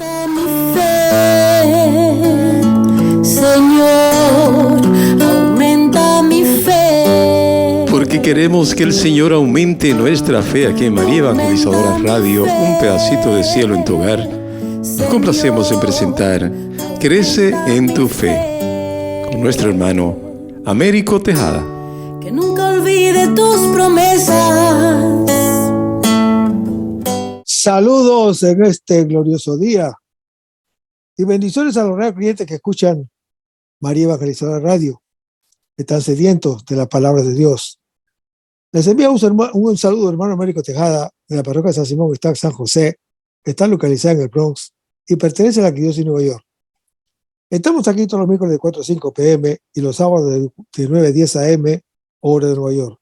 Aumenta mi fe, Señor, aumenta mi fe. Porque queremos que el Señor aumente nuestra fe aquí en María Evangelizadora Radio, un pedacito de cielo en tu hogar. Nos complacemos en presentar Crece en tu fe con nuestro hermano Américo Tejada. Que nunca olvide tus promesas. Saludos en este glorioso día y bendiciones a los reales clientes que escuchan María Evangelizadora Radio, que están sedientos de la palabra de Dios. Les envío un saludo, hermano Américo Tejada, de la parroquia de San Simón, que está en San José, que está localizada en el Bronx y pertenece a la Arquidiócesis de Nueva York. Estamos aquí todos los miércoles de 4 a 5 p.m. y los sábados de 9 a 10 a.m., hora de Nueva York.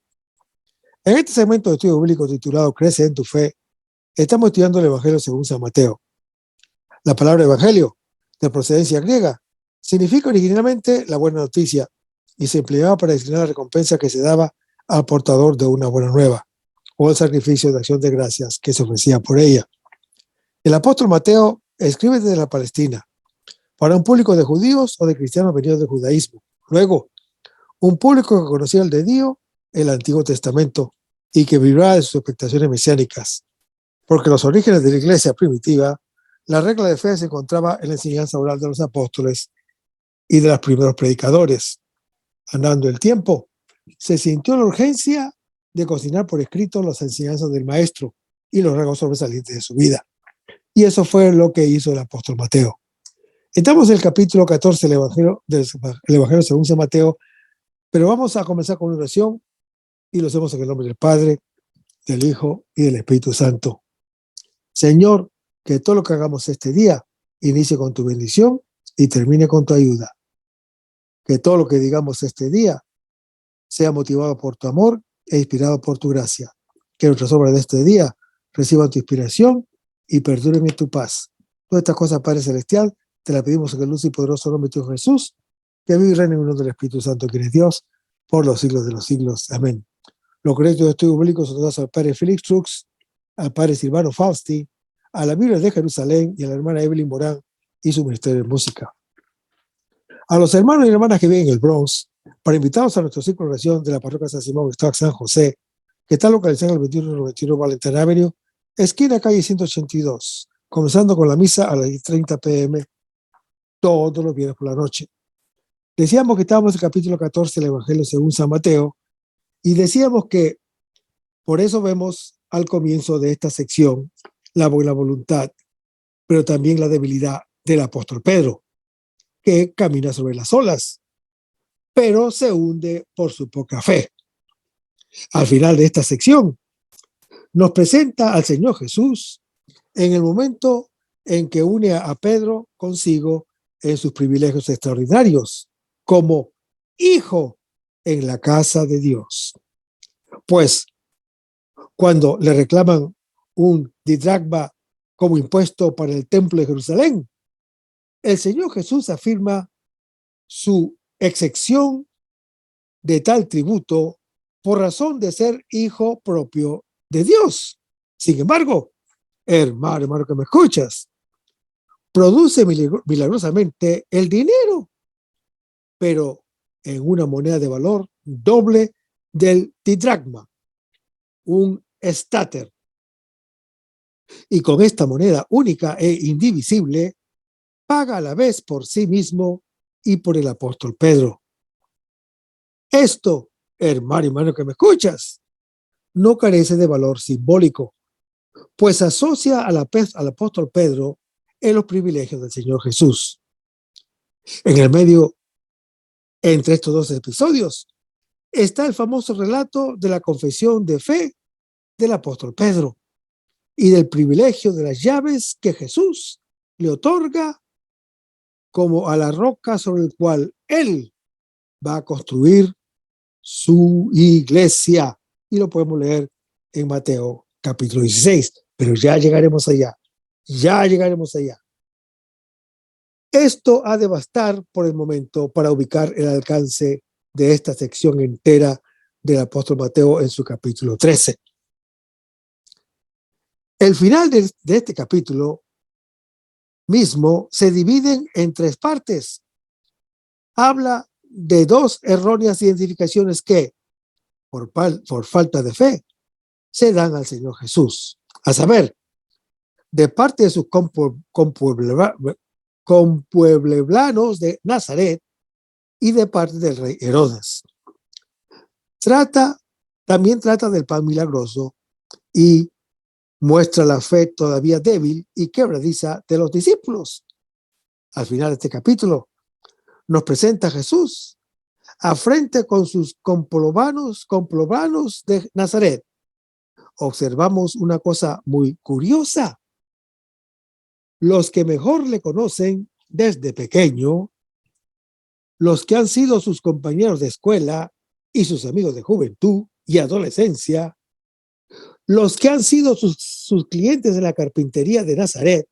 En este segmento de estudio bíblico titulado Crece en tu fe, estamos estudiando el Evangelio según San Mateo. La palabra Evangelio, de procedencia griega, significa originalmente la buena noticia y se empleaba para designar la recompensa que se daba al portador de una buena nueva o el sacrificio de acción de gracias que se ofrecía por ella. El apóstol Mateo escribe desde la Palestina para un público de judíos o de cristianos venidos del judaísmo. Luego, un público que conocía el de Dios, el Antiguo Testamento, y que vibraba de sus expectaciones mesiánicas. Porque los orígenes de la iglesia primitiva, la regla de fe se encontraba en la enseñanza oral de los apóstoles y de los primeros predicadores. Andando el tiempo, se sintió la urgencia de cocinar por escrito las enseñanzas del maestro y los rasgos sobresalientes de su vida. Y eso fue lo que hizo el apóstol Mateo. Estamos en el capítulo 14 del Evangelio según San Mateo, pero vamos a comenzar con una oración y lo hacemos en el nombre del Padre, del Hijo y del Espíritu Santo. Señor, que todo lo que hagamos este día inicie con tu bendición y termine con tu ayuda. Que todo lo que digamos este día sea motivado por tu amor e inspirado por tu gracia. Que nuestras obras de este día reciban tu inspiración y perduren en tu paz. Todas estas cosas, Padre Celestial, te las pedimos en el luz y poderoso nombre de tu Hijo Jesús, que vive y reina en el nombre del Espíritu Santo, quien es Dios, por los siglos de los siglos. Amén. Los correctos estudios bíblicos son dados al Padre Félix Trux, al Padre Silvano Fausti, a la Biblia de Jerusalén y a la hermana Evelyn Morán y su ministerio de música. A los hermanos y hermanas que viven en el Bronx, para invitarlos a nuestro ciclo de oración de la parroquia San Simón, que está en San José, que está localizada en el 2191 Valentine Avenue, esquina calle 182, comenzando con la misa a las 10:30 p.m. todos los viernes por la noche. Decíamos que estábamos en el capítulo 14 del Evangelio según San Mateo, y decíamos que por eso vemos al comienzo de esta sección la buena voluntad, pero también la debilidad del apóstol Pedro, que camina sobre las olas, pero se hunde por su poca fe. Al final de esta sección, nos presenta al Señor Jesús en el momento en que une a Pedro consigo en sus privilegios extraordinarios, como hijo en la casa de Dios. Pues, cuando le reclaman un didracma como impuesto para el templo de Jerusalén, el Señor Jesús afirma su excepción de tal tributo por razón de ser hijo propio de Dios. Sin embargo, hermano que me escuchas, produce milagrosamente el dinero, pero en una moneda de valor doble del didracma, un estáter. Y con esta moneda única e indivisible, paga a la vez por sí mismo y por el apóstol Pedro. Esto, hermano que me escuchas, no carece de valor simbólico, pues asocia al apóstol Pedro en los privilegios del Señor Jesús. En el medio, entre estos dos episodios, está el famoso relato de la confesión de fe del apóstol Pedro y del privilegio de las llaves que Jesús le otorga como a la roca sobre el cual él va a construir su iglesia. Y lo podemos leer en Mateo capítulo 16, pero ya llegaremos allá. Esto ha de bastar por el momento para ubicar el alcance de esta sección entera del apóstol Mateo en su capítulo 13. El final de este capítulo mismo se dividen en tres partes. Habla de dos erróneas identificaciones que, por falta de fe, se dan al Señor Jesús. A saber, de parte de sus compueblanos de Nazaret y de parte del rey Herodes. También trata del pan milagroso y muestra la fe todavía débil y quebradiza de los discípulos. Al final de este capítulo nos presenta a Jesús a frente con sus comprobanos de Nazaret. Observamos una cosa muy curiosa. Los que mejor le conocen desde pequeño, los que han sido sus compañeros de escuela y sus amigos de juventud y adolescencia, los que han sido sus clientes de la carpintería de Nazaret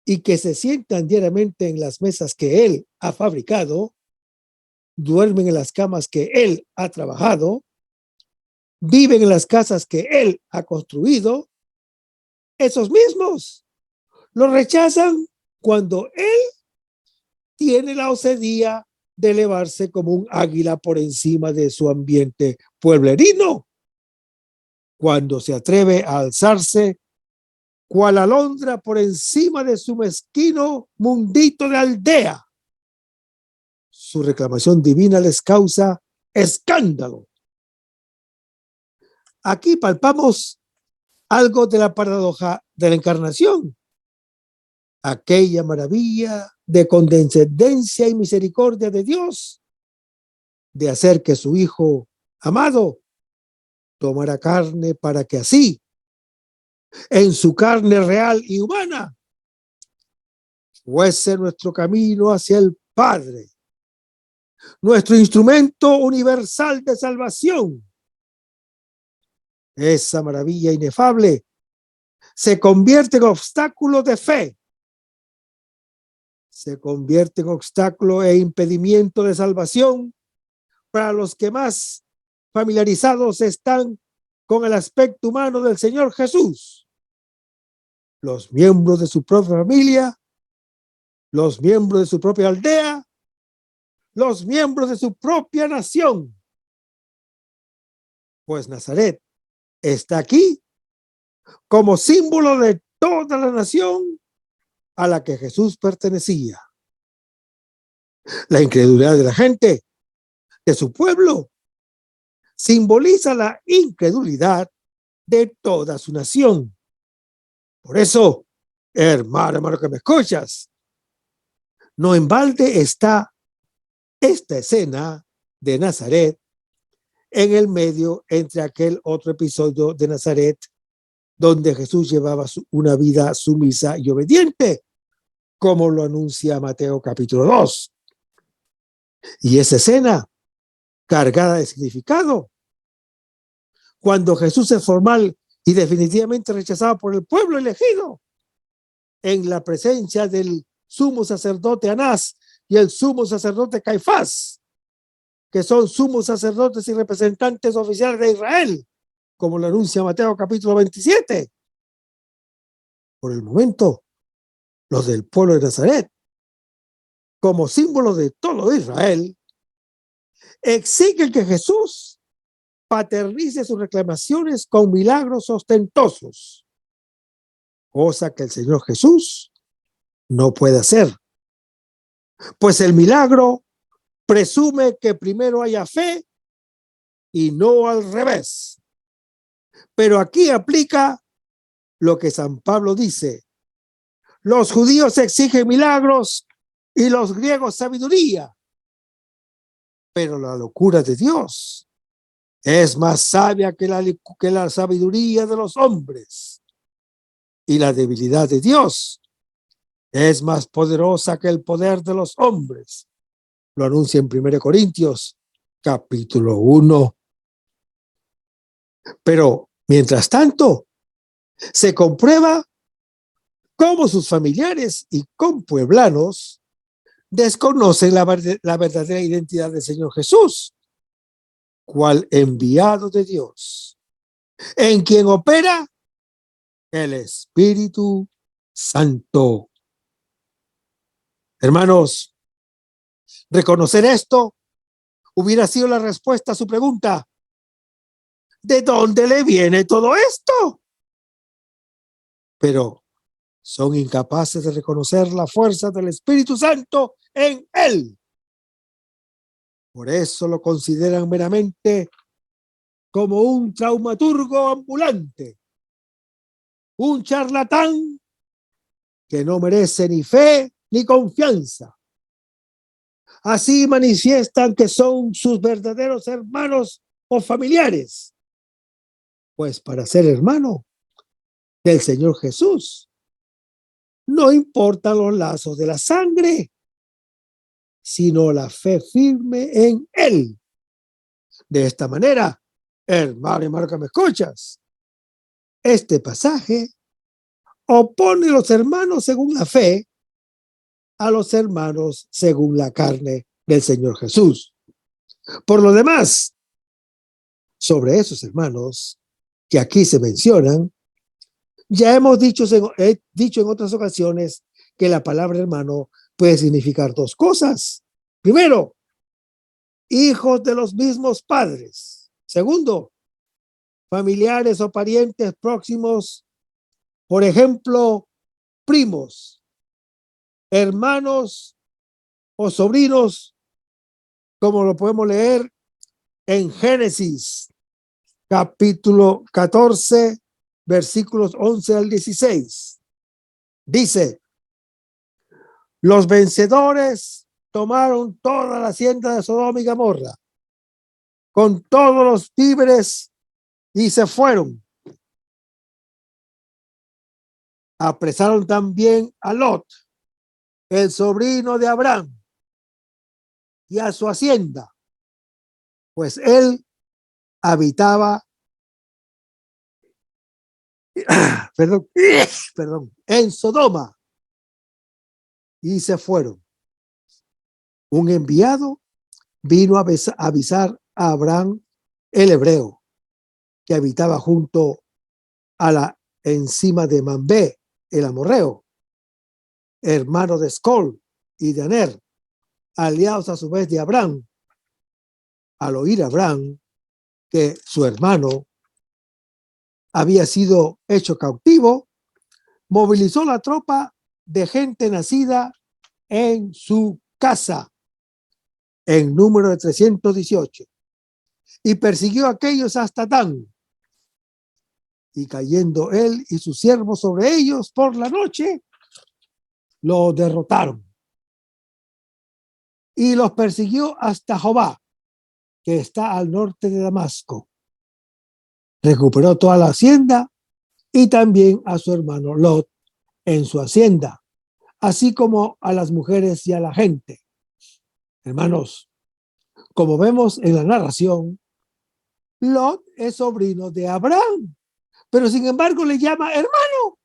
y que se sientan diariamente en las mesas que él ha fabricado, duermen en las camas que él ha trabajado, viven en las casas que él ha construido, esos mismos lo rechazan cuando él tiene la osadía de elevarse como un águila por encima de su ambiente pueblerino, cuando se atreve a alzarse cual alondra por encima de su mezquino mundito de aldea. Su reclamación divina les causa escándalo. Aquí palpamos algo de la paradoja de la encarnación, aquella maravilla de condescendencia y misericordia de Dios, de hacer que su Hijo amado tomara carne para que así, en su carne real y humana, fuese nuestro camino hacia el Padre, nuestro instrumento universal de salvación. Esa maravilla inefable se convierte en obstáculo de fe, se convierte en obstáculo e impedimento de salvación para los que más familiarizados están con el aspecto humano del Señor Jesús, los miembros de su propia familia, los miembros de su propia aldea, los miembros de su propia nación. Pues Nazaret está aquí como símbolo de toda la nación a la que Jesús pertenecía. La incredulidad de la gente, de su pueblo, simboliza la incredulidad de toda su nación. Por eso, hermano que me escuchas, no en balde está esta escena de Nazaret en el medio entre aquel otro episodio de Nazaret donde Jesús llevaba una vida sumisa y obediente, como lo anuncia Mateo capítulo 2. Y esa escena cargada de significado, cuando Jesús es formal y definitivamente rechazado por el pueblo elegido, en la presencia del sumo sacerdote Anás y el sumo sacerdote Caifás, que son sumos sacerdotes y representantes oficiales de Israel, como lo anuncia Mateo capítulo 27. Por el momento, los del pueblo de Nazaret, como símbolo de todo Israel, exigen que Jesús paternice sus reclamaciones con milagros ostentosos, cosa que el Señor Jesús no puede hacer, pues el milagro presume que primero haya fe y no al revés. Pero aquí aplica lo que San Pablo dice: los judíos exigen milagros y los griegos sabiduría, pero la locura de Dios es más sabia que la sabiduría de los hombres, y la debilidad de Dios es más poderosa que el poder de los hombres. Lo anuncia en 1 Corintios capítulo 1. Pero, mientras tanto, se comprueba cómo sus familiares y compueblanos desconocen la verdadera identidad del Señor Jesús, cual enviado de Dios, en quien opera el Espíritu Santo. Hermanos, reconocer esto hubiera sido la respuesta a su pregunta: ¿de dónde le viene todo esto? Pero son incapaces de reconocer la fuerza del Espíritu Santo en él. Por eso lo consideran meramente como un traumaturgo ambulante, un charlatán que no merece ni fe ni confianza. Así manifiestan que son sus verdaderos hermanos o familiares. Pues para ser hermano del Señor Jesús, no importan los lazos de la sangre, sino la fe firme en Él. De esta manera, hermano que me escuchas, este pasaje opone los hermanos según la fe a los hermanos según la carne del Señor Jesús. Por lo demás, sobre esos hermanos que aquí se mencionan, ya hemos dicho en otras ocasiones que la palabra hermano puede significar dos cosas. Primero, hijos de los mismos padres. Segundo, familiares o parientes próximos, por ejemplo, primos, hermanos o sobrinos, como lo podemos leer en Génesis, capítulo 14, versículos 11 al 16. Dice: los vencedores tomaron toda la hacienda de Sodoma y Gomorra, con todos los víveres, y se fueron. Apresaron también a Lot, el sobrino de Abraham, y a su hacienda, pues él habitaba en Sodoma, y se fueron. Un enviado vino a avisar a Abraham, el hebreo, que habitaba junto a la encima de Mambe, el amorreo, hermano de Escol y de Aner, aliados a su vez de Abraham. Al oír Abraham que su hermano había sido hecho cautivo, movilizó la tropa de gente nacida en su casa, en número de 318, y persiguió a aquellos hasta Dan. Y cayendo él y sus siervos sobre ellos por la noche, lo derrotaron. Y los persiguió hasta Jobá, que está al norte de Damasco. Recuperó toda la hacienda y también a su hermano Lot en su hacienda, así como a las mujeres y a la gente. Hermanos, como vemos en la narración, Lot es sobrino de Abraham, pero sin embargo le llama hermano.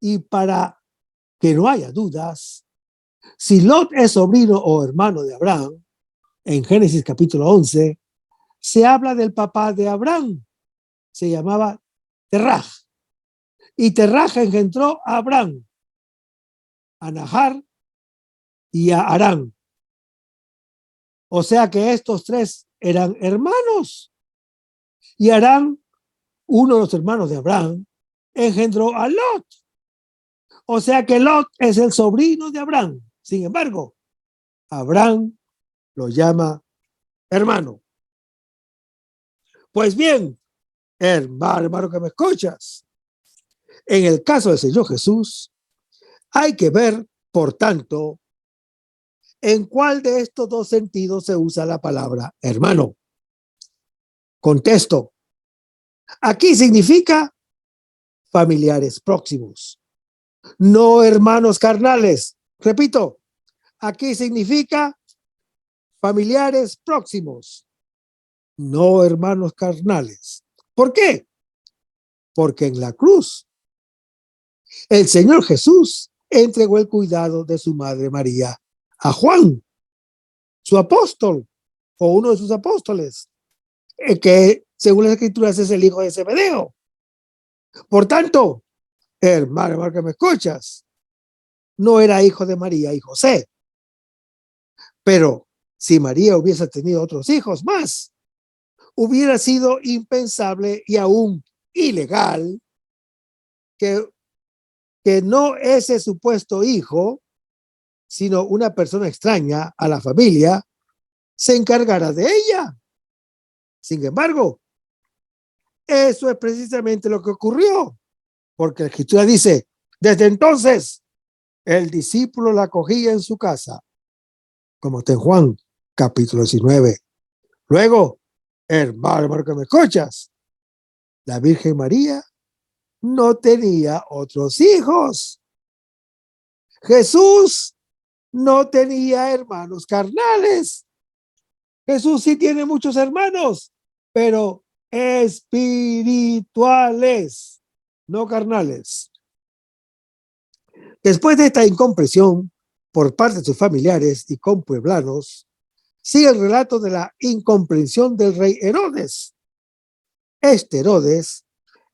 Y para que no haya dudas, si Lot es sobrino o hermano de Abraham, en Génesis capítulo 11, se habla del papá de Abraham, se llamaba Teraj, y Teraj engendró a Abraham, a Nahar y a Harán. O sea que estos tres eran hermanos. Y Harán, uno de los hermanos de Abraham, engendró a Lot. O sea que Lot es el sobrino de Abraham. Sin embargo, Abraham lo llama hermano. Pues bien, hermano que me escuchas, en el caso del Señor Jesús, hay que ver, por tanto, en cuál de estos dos sentidos se usa la palabra hermano. Contesto, aquí significa familiares próximos, no hermanos carnales. Repito, aquí significa familiares próximos, no hermanos carnales. ¿Por qué? Porque en la cruz el Señor Jesús entregó el cuidado de su madre María a Juan, su apóstol, o uno de sus apóstoles, que según las Escrituras es el hijo de Zebedeo. Por tanto, hermano que me escuchas, no era hijo de María y José. Pero si María hubiese tenido otros hijos más, hubiera sido impensable y aún ilegal que no ese supuesto hijo, sino una persona extraña a la familia, se encargara de ella. Sin embargo, eso es precisamente lo que ocurrió, porque la Escritura dice, desde entonces el discípulo la acogía en su casa, como está en Juan capítulo 19. Luego, hermano que me escuchas, la Virgen María no tenía otros hijos. Jesús no tenía hermanos carnales. Jesús sí tiene muchos hermanos, pero espirituales, no carnales. Después de esta incomprensión por parte de sus familiares y compueblanos, sigue el relato de la incomprensión del rey Herodes. Este Herodes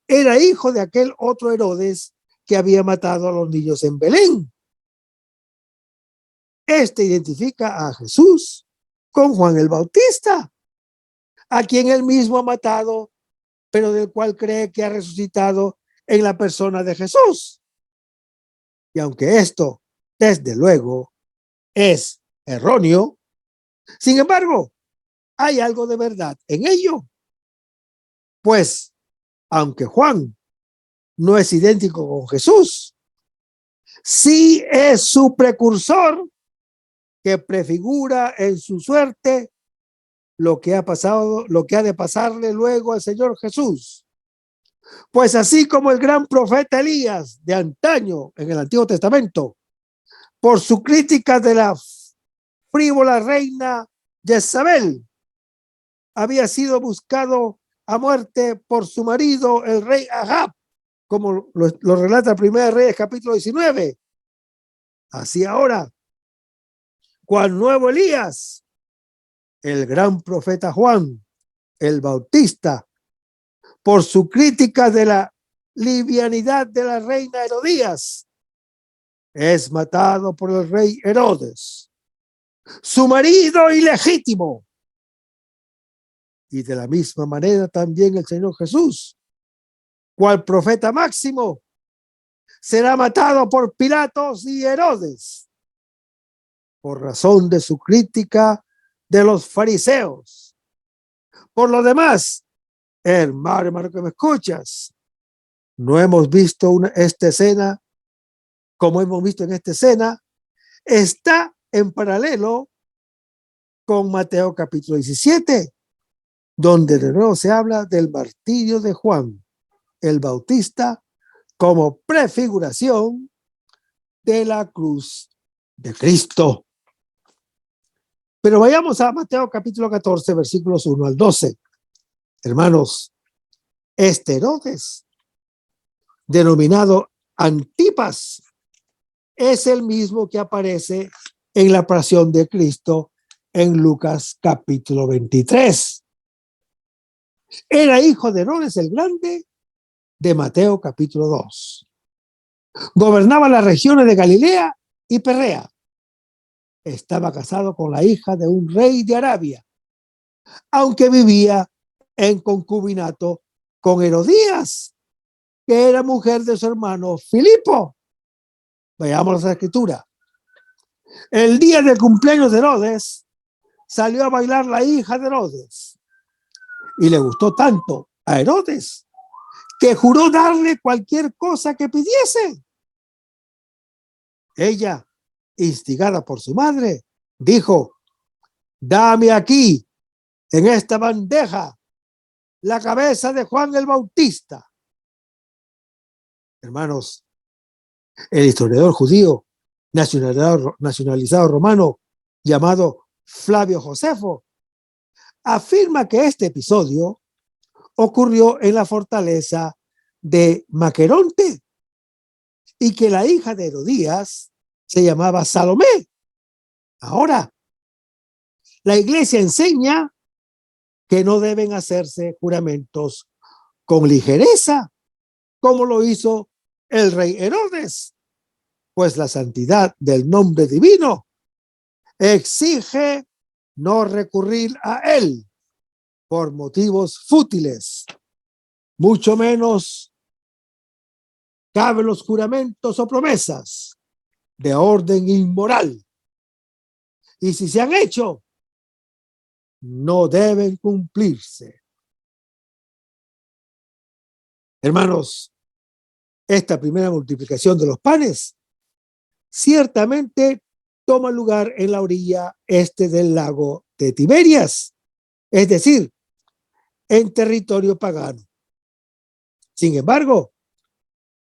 era hijo de aquel otro Herodes que había matado a los niños en Belén. Este identifica a Jesús con Juan el Bautista, a quien él mismo ha matado, pero del cual cree que ha resucitado en la persona de Jesús. Y aunque esto, desde luego, es erróneo, sin embargo, hay algo de verdad en ello. Pues, aunque Juan no es idéntico con Jesús, sí es su precursor que prefigura en su suerte lo que ha pasado, lo que ha de pasarle luego al Señor Jesús. Pues así como el gran profeta Elías de antaño en el Antiguo Testamento, por su crítica de la frívola reina Jezabel, había sido buscado a muerte por su marido, el rey Ahab, como lo relata el Primera Reyes capítulo 19. Así ahora, cual nuevo Elías, el gran profeta Juan, el Bautista, por su crítica de la livianidad de la reina Herodías, es matado por el rey Herodes, su marido ilegítimo. Y de la misma manera también el Señor Jesús, cual profeta máximo, será matado por Pilatos y Herodes, por razón de su crítica de los fariseos. Por lo demás, hermano que me escuchas, no hemos visto esta escena, como hemos visto en esta escena, está en paralelo con Mateo capítulo 17, donde de nuevo se habla del martirio de Juan el Bautista como prefiguración de la cruz de Cristo. Pero vayamos a Mateo capítulo 14, versículos 1 al 12. Hermanos, este Herodes, denominado Antipas, es el mismo que aparece en la pasión de Cristo en Lucas capítulo 23. Era hijo de Herodes el Grande de Mateo capítulo 2. Gobernaba las regiones de Galilea y Perea. Estaba casado con la hija de un rey de Arabia, aunque vivía en concubinato con Herodías, que era mujer de su hermano Filipo. Veamos la escritura. El día del cumpleaños de Herodes, salió a bailar la hija de Herodes, y le gustó tanto a Herodes que juró darle cualquier cosa que pidiese. Ella, instigada por su madre, dijo: dame aquí, en esta bandeja, la cabeza de Juan el Bautista. Hermanos, el historiador judío nacionalizado romano llamado Flavio Josefo afirma que este episodio ocurrió en la fortaleza de Maqueronte y que la hija de Herodías se llamaba Salomé. Ahora, la iglesia enseña que no deben hacerse juramentos con ligereza, como lo hizo el rey Herodes, pues la santidad del nombre divino exige no recurrir a él por motivos fútiles. Mucho menos caben los juramentos o promesas de orden inmoral. Y si se han hecho, no deben cumplirse. Hermanos, esta primera multiplicación de los panes ciertamente toma lugar en la orilla este del lago de Tiberias, es decir, en territorio pagano. Sin embargo,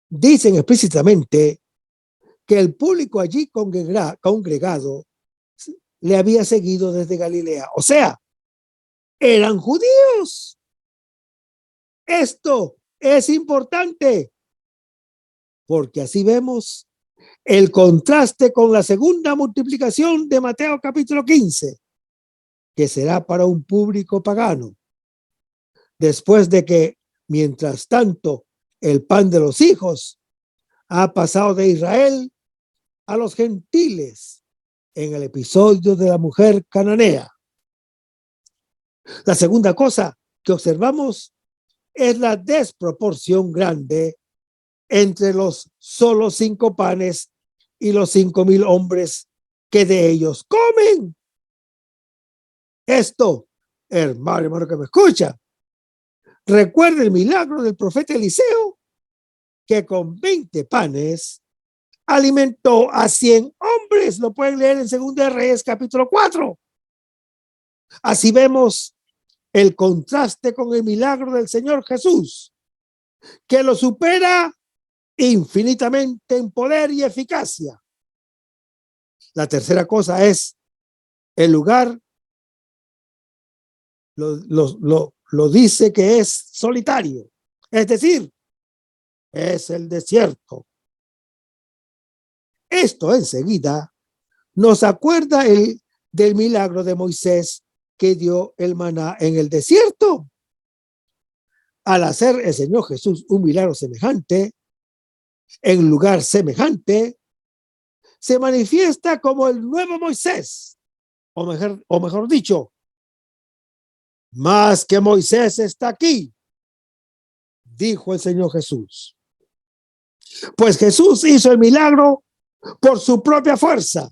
dicen explícitamente que el público allí congregado le había seguido desde Galilea. O sea, eran judíos. Esto es importante porque así vemos el contraste con la segunda multiplicación de Mateo capítulo 15, que será para un público pagano. Después de que, mientras tanto, el pan de los hijos ha pasado de Israel a los gentiles en el episodio de la mujer cananea. La segunda cosa que observamos es la desproporción grande entre los solo 5 panes y los 5,000 hombres que de ellos comen. Esto, hermano que me escucha, recuerda el milagro del profeta Eliseo, que con 20 panes alimentó a 100 hombres. Lo pueden leer en 2 de Reyes capítulo 4. Así vemos el contraste con el milagro del Señor Jesús, que lo supera infinitamente en poder y eficacia. La tercera cosa es el lugar. Lo dice que es solitario, es decir, es el desierto. Esto enseguida nos acuerda del milagro de Moisés que dio el maná en el desierto. Al hacer el Señor Jesús un milagro semejante, en lugar semejante, se manifiesta como el nuevo Moisés, o mejor dicho, más que Moisés está aquí, dijo el Señor Jesús. Pues Jesús hizo el milagro por su propia fuerza,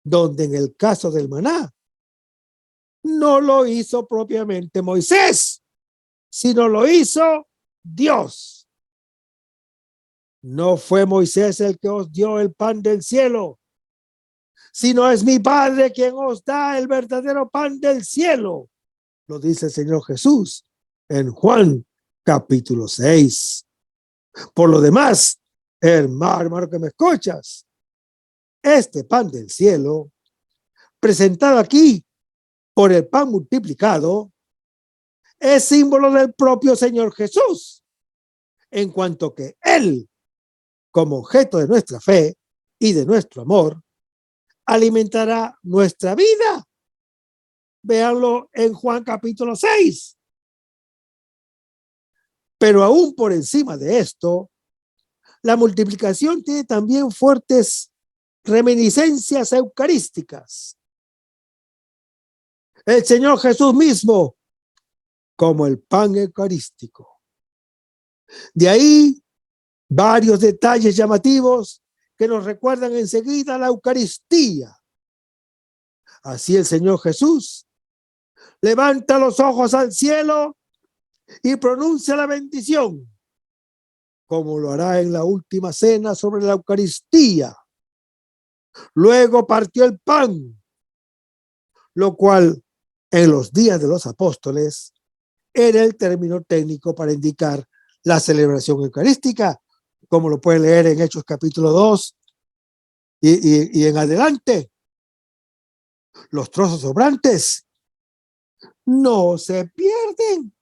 donde en el caso del maná no lo hizo propiamente Moisés, sino lo hizo Dios. No fue Moisés el que os dio el pan del cielo, sino es mi Padre quien os da el verdadero pan del cielo. Lo dice el Señor Jesús en Juan capítulo 6. Por lo demás, hermano que me escuchas, este pan del cielo, presentado aquí por el pan multiplicado, es símbolo del propio Señor Jesús, en cuanto que Él, como objeto de nuestra fe y de nuestro amor, alimentará nuestra vida. Véanlo en Juan capítulo 6. Pero aún por encima de esto, la multiplicación tiene también fuertes reminiscencias eucarísticas. El Señor Jesús mismo, como el pan eucarístico. De ahí varios detalles llamativos que nos recuerdan enseguida la Eucaristía. Así el Señor Jesús levanta los ojos al cielo y pronuncia la bendición, como lo hará en la última cena sobre la Eucaristía. Luego partió el pan, lo cual en los días de los apóstoles era el término técnico para indicar la celebración eucarística, como lo pueden leer en Hechos capítulo 2 y en adelante. Los trozos sobrantes no se pierden,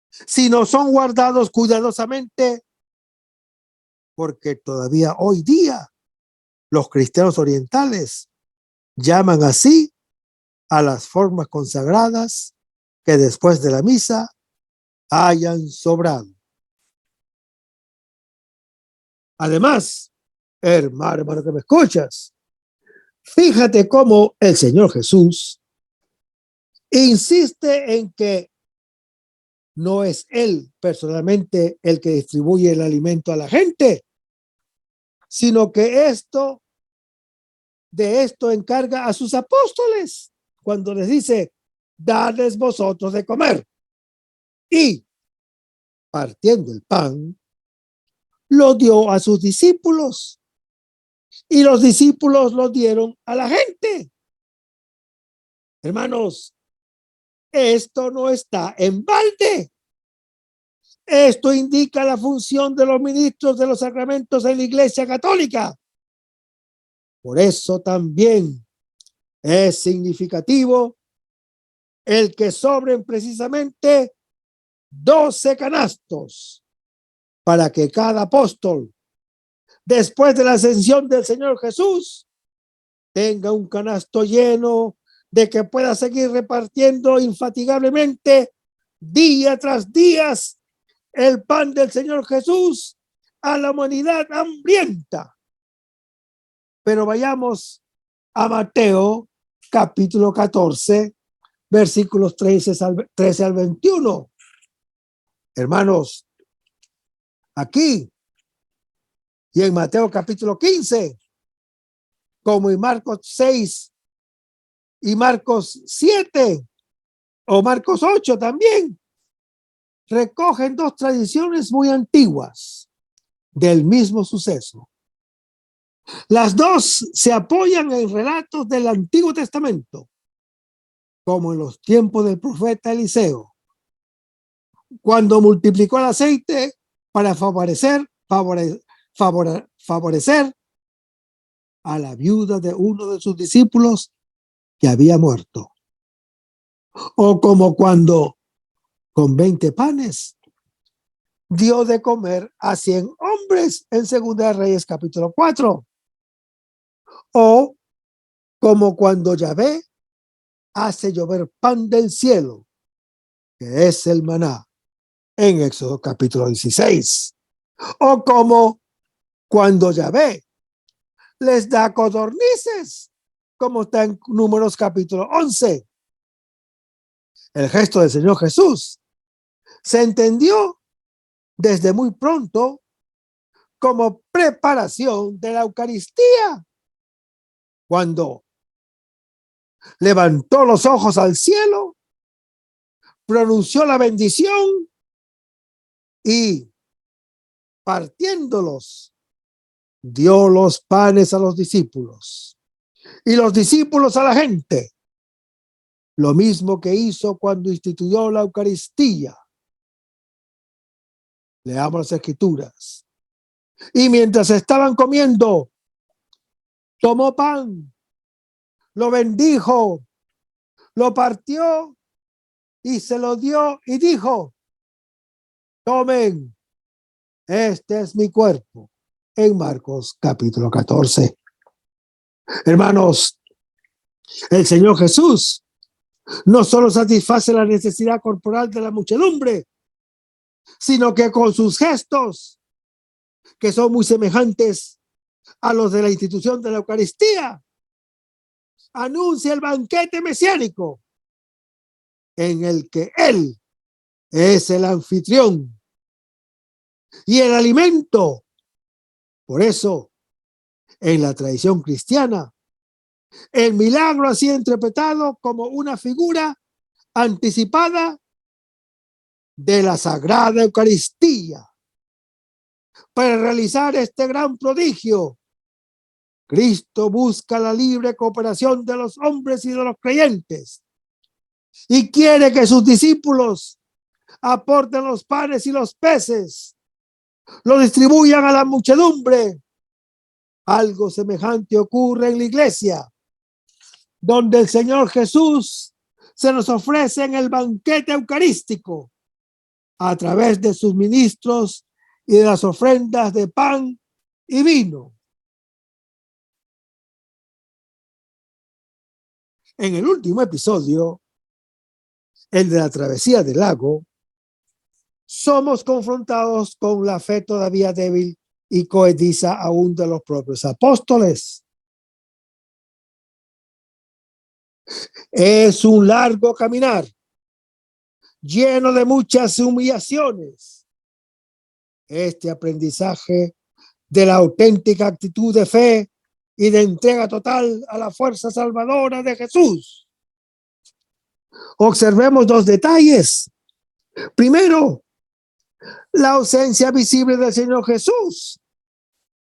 sino son guardados cuidadosamente, porque todavía hoy día los cristianos orientales llaman así a las formas consagradas que después de la misa hayan sobrado. Además, hermano que me escuchas, fíjate cómo el Señor Jesús insiste en que no es Él personalmente el que distribuye el alimento a la gente, sino que de esto encarga a sus apóstoles cuando les dice, dadles vosotros de comer. Y partiendo el pan, lo dio a sus discípulos y los discípulos lo dieron a la gente. Hermanos, esto no está en balde. Esto indica la función de los ministros de los sacramentos en la Iglesia Católica. Por eso también es significativo el que sobren precisamente 12 canastos para que cada apóstol, después de la ascensión del Señor Jesús, tenga un canasto lleno de que pueda seguir repartiendo infatigablemente día tras día el pan del Señor Jesús a la humanidad hambrienta. Pero vayamos a Mateo capítulo 14, versículos 13 al 21. Hermanos, aquí y en Mateo capítulo 15, como en Marcos 6 y Marcos 7 o Marcos 8 también, recogen dos tradiciones muy antiguas del mismo suceso. Las dos se apoyan en relatos del Antiguo Testamento, como en los tiempos del profeta Eliseo, cuando multiplicó el aceite para favorecer a la viuda de uno de sus discípulos que había muerto. O como cuando con 20 panes dio de comer a 100 hombres en Segunda de Reyes capítulo 4. O como cuando Yahvé hace llover pan del cielo, que es el maná, en Éxodo capítulo 16. O como cuando Yahvé les da codornices, como está en Números capítulo 11. El gesto del Señor Jesús se entendió desde muy pronto como preparación de la Eucaristía, cuando levantó los ojos al cielo, pronunció la bendición y partiéndolos, dio los panes a los discípulos y los discípulos a la gente, lo mismo que hizo cuando instituyó la Eucaristía. Leamos las Escrituras. Y mientras estaban comiendo, tomó pan, lo bendijo, lo partió y se lo dio y dijo, tomen, este es mi cuerpo, en Marcos capítulo 14. Hermanos, el Señor Jesús no solo satisface la necesidad corporal de la muchedumbre, sino que con sus gestos, que son muy semejantes a los de la institución de la Eucaristía, anuncia el banquete mesiánico en el que Él es el anfitrión y el alimento. Por eso, en la tradición cristiana, el milagro ha sido interpretado como una figura anticipada de la Sagrada Eucaristía. Para realizar este gran prodigio, Cristo busca la libre cooperación de los hombres y de los creyentes y quiere que sus discípulos aporten los panes y los peces, lo distribuyan a la muchedumbre. Algo semejante ocurre en la iglesia, donde el Señor Jesús se nos ofrece en el banquete eucarístico a través de sus ministros y de las ofrendas de pan y vino. En el último episodio, el de la travesía del lago, somos confrontados con la fe todavía débil y coediza aún de los propios apóstoles. Es un largo caminar, lleno de muchas humillaciones. Este aprendizaje de la auténtica actitud de fe y de entrega total a la fuerza salvadora de Jesús. Observemos dos detalles. Primero, la ausencia visible del Señor Jesús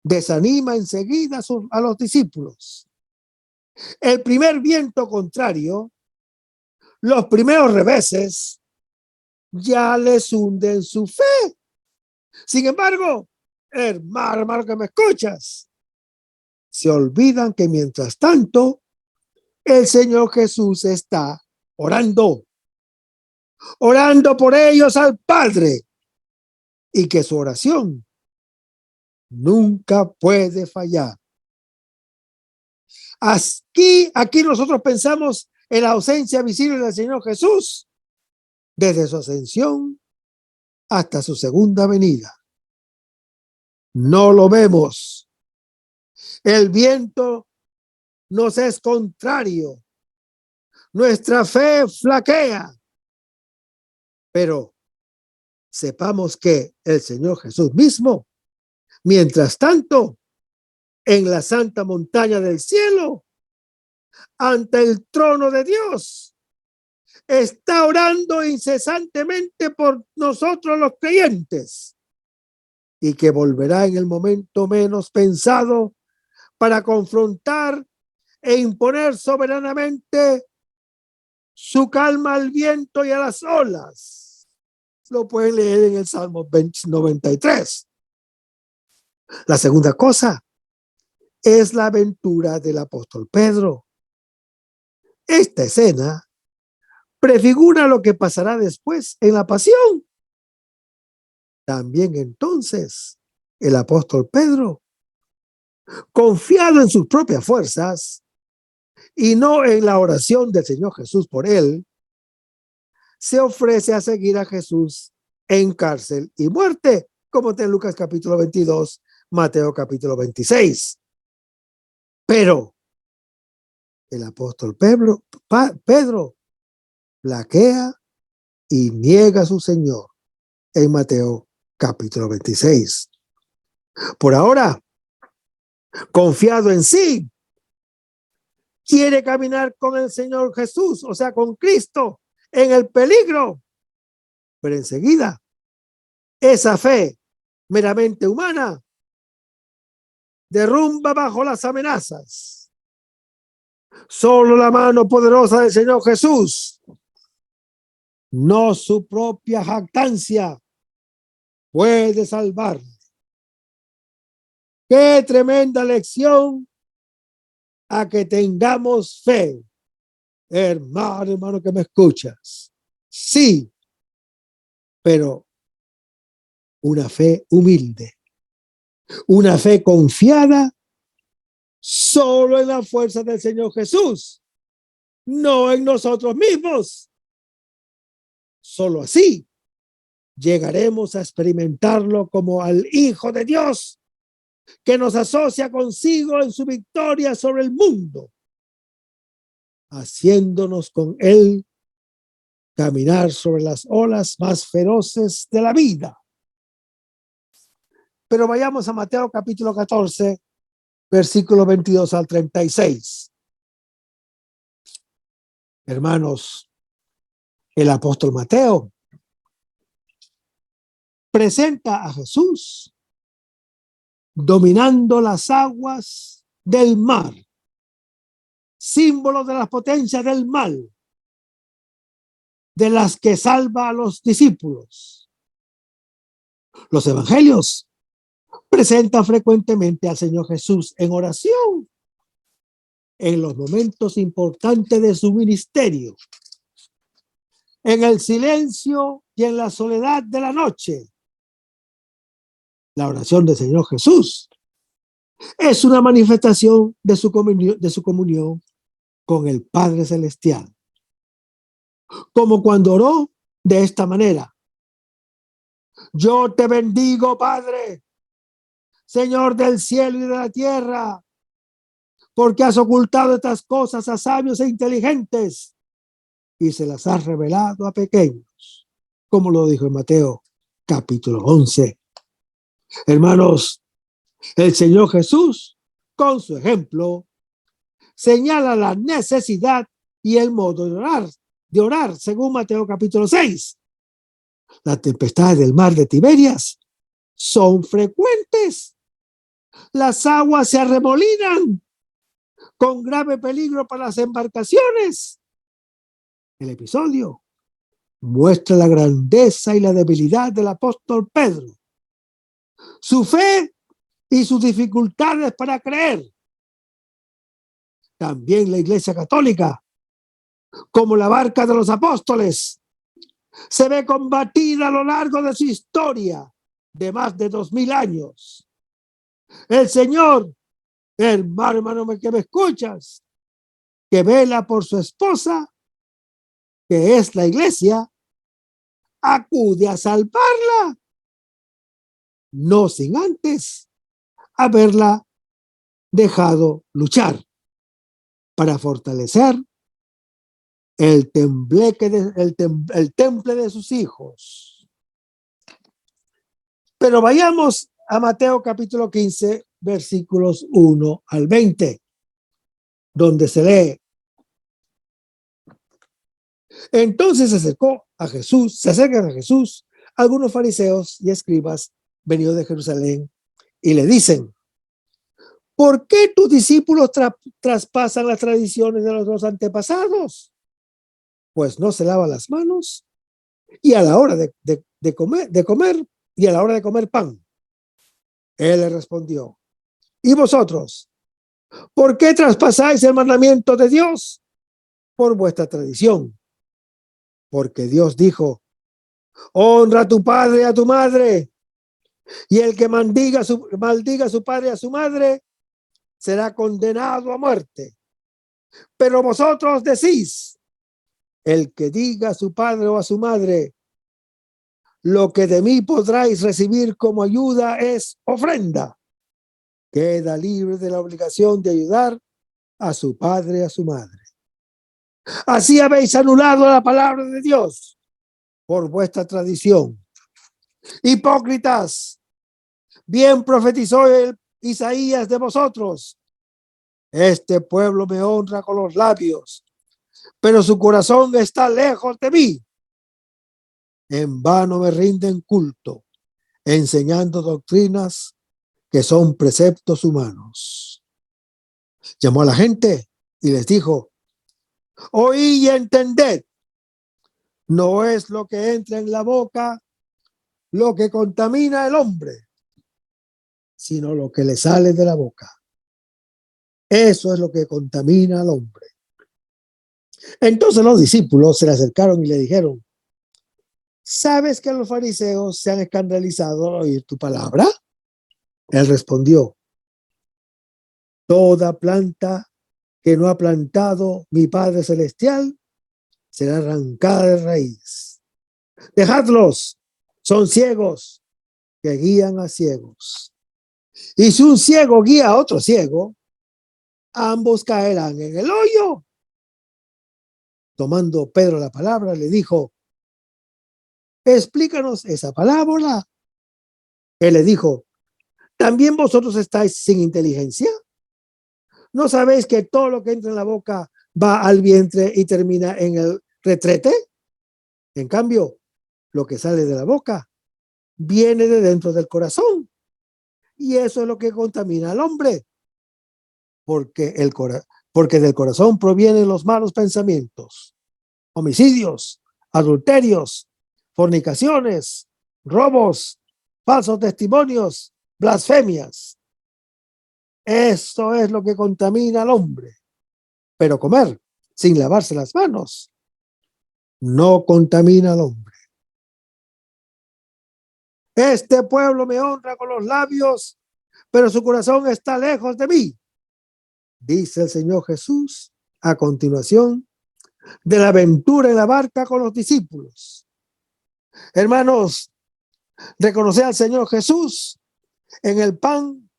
desanima enseguida a los discípulos. El primer viento contrario, los primeros reveses, ya les hunden su fe. Sin embargo, hermano que me escuchas, se olvidan que mientras tanto, el Señor Jesús está orando por ellos al Padre, y que su oración nunca puede fallar. Aquí nosotros pensamos en la ausencia visible del Señor Jesús desde su ascensión hasta su segunda venida. No lo vemos. El viento nos es contrario. Nuestra fe flaquea. Pero sepamos que el Señor Jesús mismo, mientras tanto, en la santa montaña del cielo, ante el trono de Dios, está orando incesantemente por nosotros los creyentes, y que volverá en el momento menos pensado para confrontar e imponer soberanamente su calma al viento y a las olas. Lo pueden leer en el Salmo 93. La segunda cosa es la aventura del apóstol Pedro. Esta escena prefigura lo que pasará después en la pasión. También entonces el apóstol Pedro, confiado en sus propias fuerzas y no en la oración del Señor Jesús por él, se ofrece a seguir a Jesús en cárcel y muerte, como está en Lucas capítulo 22, Mateo capítulo 26. Pero el apóstol Pedro flaquea y niega a su Señor en Mateo capítulo 26. Por ahora, confiado en sí, quiere caminar con el Señor Jesús, o sea, con Cristo, en el peligro. Pero enseguida, esa fe meramente humana derrumba bajo las amenazas. Solo la mano poderosa del Señor Jesús, no su propia jactancia, puede salvar. Qué tremenda lección a que tengamos fe. Hermano que me escuchas. Sí, pero una fe humilde, una fe confiada solo en la fuerza del Señor Jesús, no en nosotros mismos. Solo así llegaremos a experimentarlo como al Hijo de Dios, que nos asocia consigo en su victoria sobre el mundo, haciéndonos con él caminar sobre las olas más feroces de la vida. Pero vayamos a Mateo capítulo 14, versículo 22 al 36. Hermanos, el apóstol Mateo presenta a Jesús dominando las aguas del mar, símbolo de las potencias del mal, de las que salva a los discípulos. Los evangelios presentan frecuentemente al Señor Jesús en oración en los momentos importantes de su ministerio, en el silencio y en la soledad de la noche. La oración del Señor Jesús es una manifestación de su comunión con el Padre Celestial, como cuando oró de esta manera: yo te bendigo, Padre, Señor del cielo y de la tierra, porque has ocultado estas cosas a sabios e inteligentes y se las has revelado a pequeños, como lo dijo en Mateo capítulo 11. Hermanos, el Señor Jesús, con su ejemplo, señala la necesidad y el modo de orar, según Mateo capítulo 6. Las tempestades del mar de Tiberias son frecuentes. Las aguas se arremolinan con grave peligro para las embarcaciones. El episodio muestra la grandeza y la debilidad del apóstol Pedro, su fe y sus dificultades para creer. También la Iglesia Católica, como la barca de los apóstoles, se ve combatida a lo largo de su historia de más de 2000 años. El Señor, hermano que me escuchas, que vela por su esposa, que es la Iglesia, acude a salvarla, no sin antes haberla dejado luchar para fortalecer el temple de sus hijos. Pero vayamos a Mateo capítulo 15, versículos 1 al 20, donde se lee: entonces se acercan a Jesús algunos fariseos y escribas venidos de Jerusalén y le dicen: ¿por qué tus discípulos traspasan las tradiciones de los antepasados? Pues no se lavan las manos y a la hora de comer y a la hora de comer pan. Él le respondió: ¿y vosotros? ¿Por qué traspasáis el mandamiento de Dios? Por vuestra tradición. Porque Dios dijo: honra a tu padre y a tu madre, y el que maldiga a su padre y a su madre será condenado a muerte. Pero vosotros decís: el que diga a su padre o a su madre, lo que de mí podráis recibir como ayuda es ofrenda, queda libre de la obligación de ayudar a su padre y a su madre. Así habéis anulado la palabra de Dios por vuestra tradición. Hipócritas, bien profetizó Isaías de vosotros: este pueblo me honra con los labios, pero su corazón está lejos de mí. En vano me rinden culto, enseñando doctrinas que son preceptos humanos. Llamó a la gente y les dijo: oí y entended, no es lo que entra en la boca lo que contamina al hombre, sino lo que le sale de la boca. Eso es lo que contamina al hombre. Entonces los discípulos se le acercaron y le dijeron: ¿sabes que los fariseos se han escandalizado al oír tu palabra? Él respondió: toda planta que no ha plantado mi Padre Celestial será arrancada de raíz. Dejadlos, son ciegos que guían a ciegos. Y si un ciego guía a otro ciego, ambos caerán en el hoyo. Tomando Pedro la palabra, le dijo: explícanos esa parábola. Él le dijo: ¿también vosotros estáis sin inteligencia? ¿No sabéis que todo lo que entra en la boca va al vientre y termina en el retrete? En cambio, lo que sale de la boca viene de dentro del corazón, y eso es lo que contamina al hombre, porque del corazón provienen los malos pensamientos, homicidios, adulterios, fornicaciones, robos, falsos testimonios, blasfemias. Esto es lo que contamina al hombre. Pero comer sin lavarse las manos no contamina al hombre. Este pueblo me honra con los labios, pero su corazón está lejos de mí, dice el Señor Jesús a continuación de la aventura en la barca con los discípulos. Hermanos, reconocer al Señor Jesús en el pan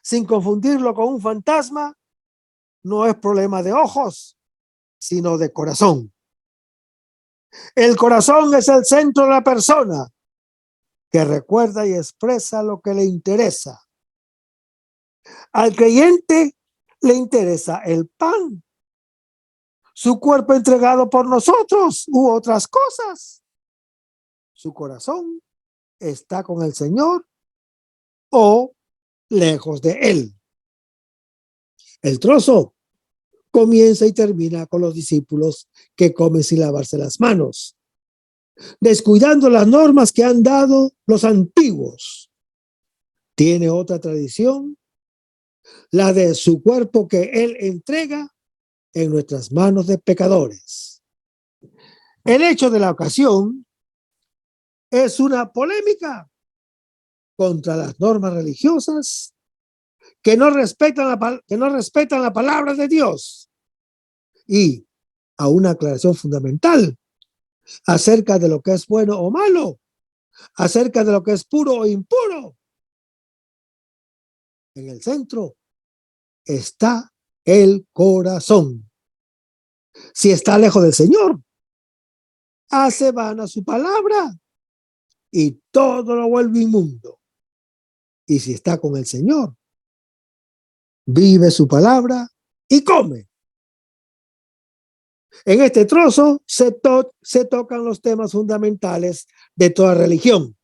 sin confundirlo con un fantasma, no es problema de ojos, sino de corazón. El corazón es el centro de la persona que recuerda y expresa lo que le interesa. Al creyente le interesa el pan, su cuerpo entregado por nosotros u otras cosas. Su corazón está con el Señor o lejos de él. El trozo comienza y termina con los discípulos que comen sin lavarse las manos, descuidando las normas que han dado los antiguos. Tiene otra tradición, la de su cuerpo que él entrega en nuestras manos de pecadores. El hecho de la ocasión es una polémica contra las normas religiosas que no respetan la palabra de Dios y a una aclaración fundamental acerca de lo que es bueno o malo, acerca de lo que es puro o impuro. En el centro está el corazón. Si está lejos del Señor, hace vana su palabra y todo lo vuelve inmundo. Y si está con el Señor, vive su palabra y come. En este trozo se tocan los temas fundamentales de toda religión,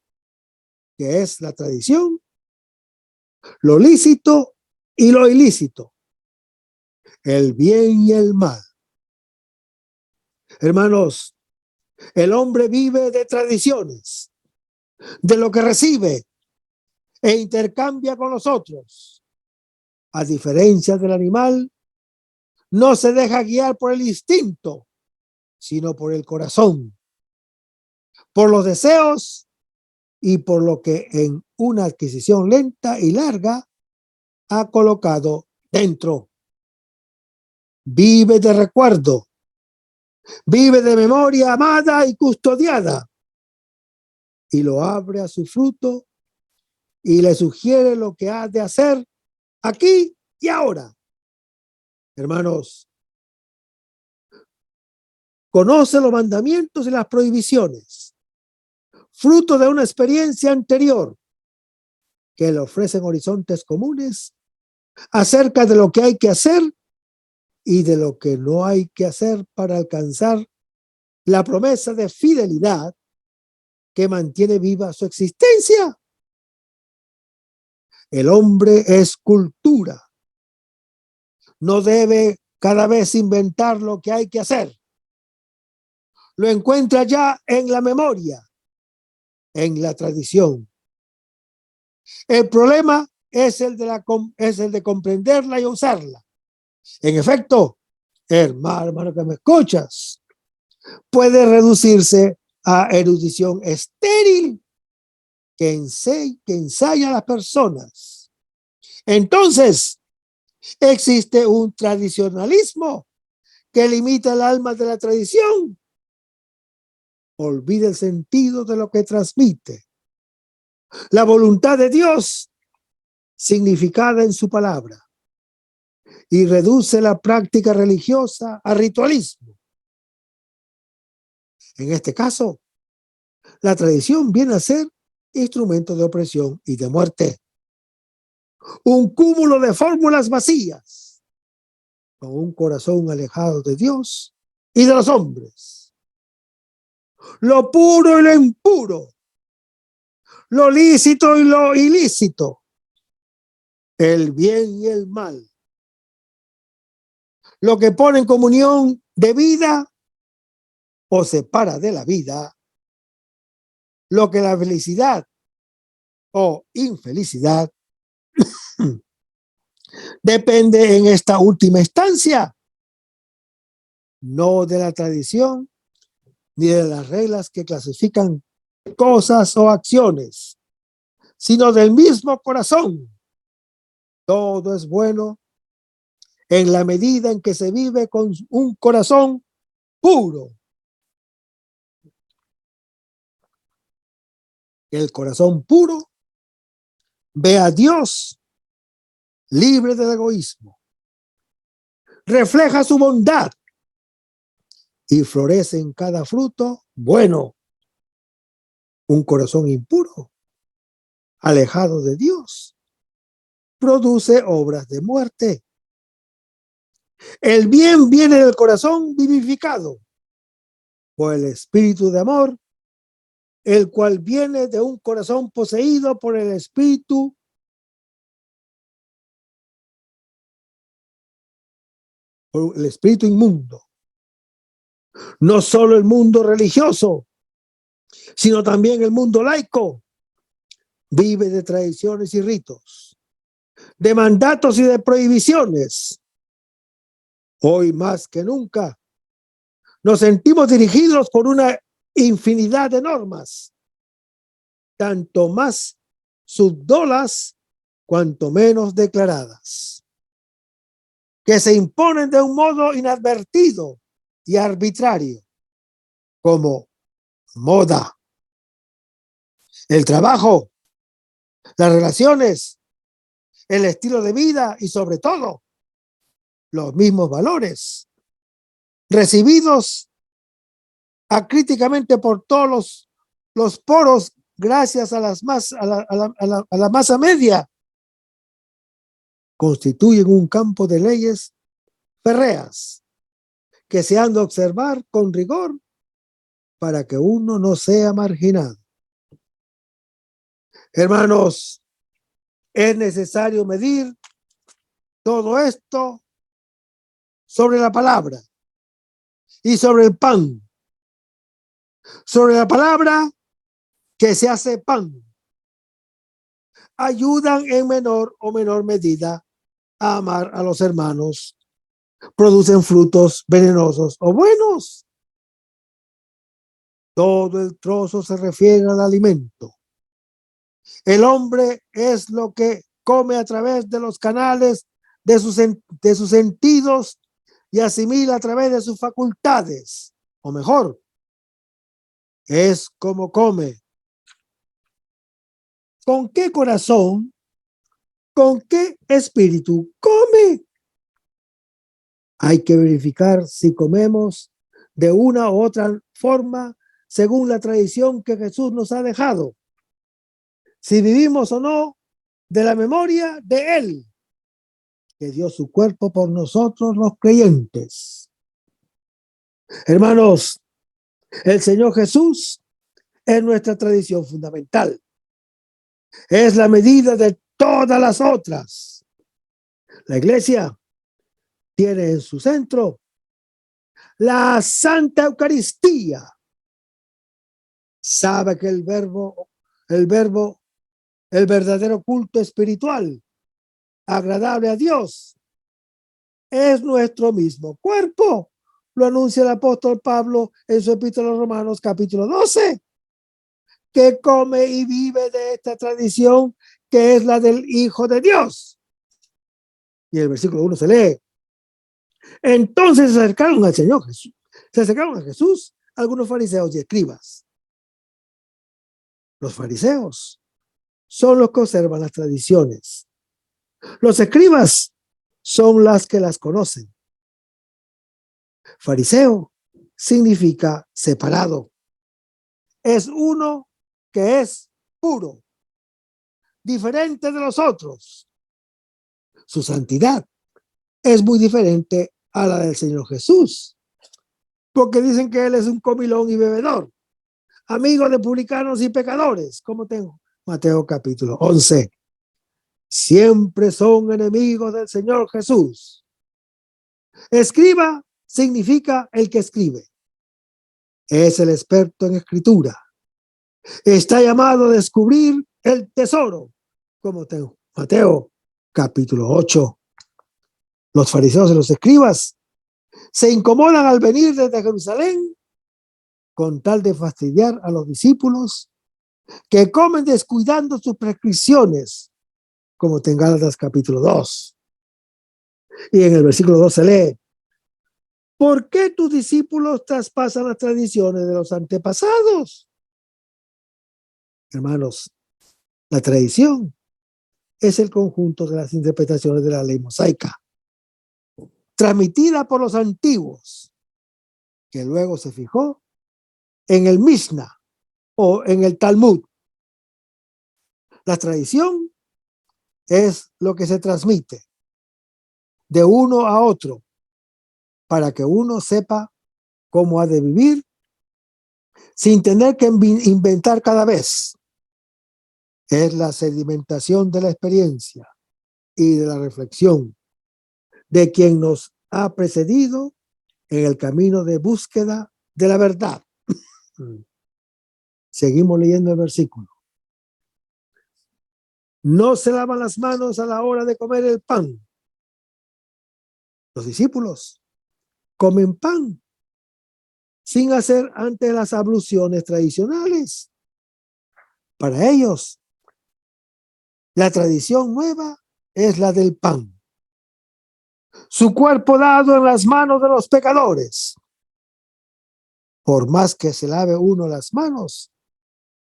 que es la tradición, lo lícito y lo ilícito, el bien y el mal. Hermanos, el hombre vive de tradiciones, de lo que recibe e intercambia con los otros. A diferencia del animal, no se deja guiar por el instinto, sino por el corazón, por los deseos y por lo que en una adquisición lenta y larga ha colocado dentro. Vive de recuerdo, vive de memoria amada y custodiada, y lo abre a su fruto y le sugiere lo que ha de hacer aquí y ahora. Hermanos, conoce los mandamientos y las prohibiciones, fruto de una experiencia anterior que le ofrecen horizontes comunes acerca de lo que hay que hacer y de lo que no hay que hacer para alcanzar la promesa de fidelidad que mantiene viva su existencia. El hombre es cultura. No debe cada vez inventar lo que hay que hacer. Lo encuentra ya en la memoria, en la tradición. El problema es el de comprenderla y usarla. En efecto, hermano que me escuchas, puede reducirse a erudición estéril que ensaya a las personas. Entonces, existe un tradicionalismo que limita el alma de la tradición. Olvida el sentido de lo que transmite. La voluntad de Dios significada en su palabra y reduce la práctica religiosa a ritualismo. En este caso, la tradición viene a ser instrumento de opresión y de muerte. Un cúmulo de fórmulas vacías, con un corazón alejado de Dios y de los hombres. Lo puro y lo impuro, lo lícito y lo ilícito, el bien y el mal. Lo que pone en comunión de vida o separa de la vida, lo que la felicidad o infelicidad depende en esta última instancia, no de la tradición ni de las reglas que clasifican cosas o acciones, sino del mismo corazón. Todo es bueno en la medida en que se vive con un corazón puro. El corazón puro ve a Dios libre del egoísmo, refleja su bondad y florece en cada fruto bueno. Un corazón impuro, alejado de Dios, produce obras de muerte. El bien viene del corazón vivificado por el espíritu de amor, el cual viene de un corazón poseído por el espíritu inmundo. No solo el mundo religioso, sino también el mundo laico vive de tradiciones y ritos, de mandatos y de prohibiciones. Hoy más que nunca nos sentimos dirigidos por una infinidad de normas, tanto más subdolas cuanto menos declaradas, que se imponen de un modo inadvertido y arbitrario, como moda, el trabajo, las relaciones, el estilo de vida y sobre todo los mismos valores recibidos acríticamente por todos los poros gracias a la masa media, constituyen un campo de leyes férreas que se han de observar con rigor para que uno no sea marginado. Hermanos, es necesario medir todo esto sobre la palabra y sobre el pan. Sobre la palabra que se hace pan, ayudan en menor o menor medida a amar a los hermanos, producen frutos venenosos o buenos. Todo el trozo se refiere al alimento. El hombre es lo que come a través de los canales de sus sentidos y asimila a través de sus facultades, o mejor, es como come. ¿Con qué corazón? ¿Con qué espíritu come? Hay que verificar si comemos de una u otra forma según la tradición que Jesús nos ha dejado. Si vivimos o no de la memoria de Él, que dio su cuerpo por nosotros los creyentes. Hermanos, el Señor Jesús es nuestra tradición fundamental. Es la medida de todas las otras. La Iglesia tiene en su centro la Santa Eucaristía. Sabe que el verdadero culto espiritual, agradable a Dios, es nuestro mismo cuerpo. Lo anuncia el apóstol Pablo en su epístola a los Romanos, capítulo 12, que come y vive de esta tradición que es la del Hijo de Dios. Y el versículo 1 se lee: entonces se acercaron al Señor Jesús. Se acercaron a Jesús algunos fariseos y escribas. Los fariseos son los que observan las tradiciones. Los escribas son las que las conocen. Fariseo significa separado. Es uno que es puro, diferente de los otros. Su santidad es muy diferente a la del Señor Jesús, porque dicen que Él es un comilón y bebedor, amigo de publicanos y pecadores, como tengo Mateo capítulo 11. Siempre son enemigos del Señor Jesús. Escriba significa el que escribe. Es el experto en escritura. Está llamado a descubrir el tesoro, como tengo Mateo capítulo 8. Los fariseos y los escribas se incomodan al venir desde Jerusalén con tal de fastidiar a los discípulos que comen descuidando sus prescripciones, como en Gálatas capítulo 2. Y en el versículo 2 se lee: ¿por qué tus discípulos traspasan las tradiciones de los antepasados? Hermanos, la tradición es el conjunto de las interpretaciones de la ley mosaica, transmitida por los antiguos, que luego se fijó en el Mishnah o en el Talmud. La tradición es lo que se transmite de uno a otro para que uno sepa cómo ha de vivir sin tener que inventar cada vez. Es la sedimentación de la experiencia y de la reflexión de quien nos ha precedido en el camino de búsqueda de la verdad. Seguimos leyendo el versículo. No se lavan las manos a la hora de comer el pan. Los discípulos comen pan sin hacer antes las abluciones tradicionales. Para ellos, la tradición nueva es la del pan. Su cuerpo dado en las manos de los pecadores. Por más que se lave uno las manos,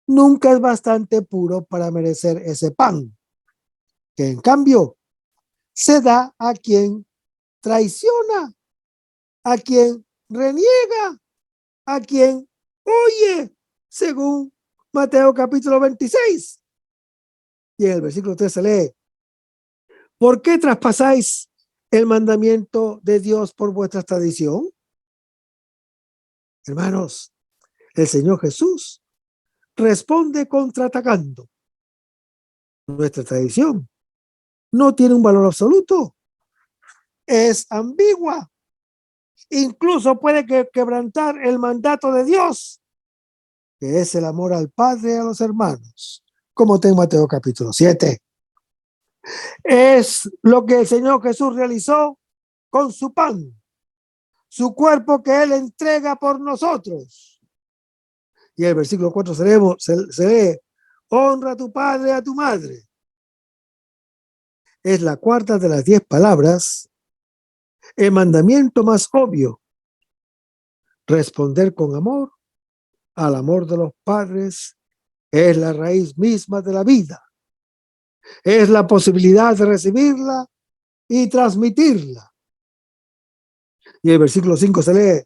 nunca es bastante puro para merecer ese pan, que en cambio se da a quien traiciona, a quien reniega, a quien huye, según Mateo capítulo 26. Y en el versículo 3 se lee: ¿por qué traspasáis el mandamiento de Dios por vuestra tradición? Hermanos, el Señor Jesús responde contraatacando. Nuestra tradición no tiene un valor absoluto, es ambigua, incluso puede quebrantar el mandato de Dios, que es el amor al Padre y a los hermanos, como está en Mateo capítulo 7. Es lo que el Señor Jesús realizó con su pan, su cuerpo que Él entrega por nosotros. Y el versículo 4 se lee: honra a tu padre y a tu madre. Es la cuarta de las 10 palabras, el mandamiento más obvio. Responder con amor al amor de los padres es la raíz misma de la vida. Es la posibilidad de recibirla y transmitirla. Y el versículo 5 se lee: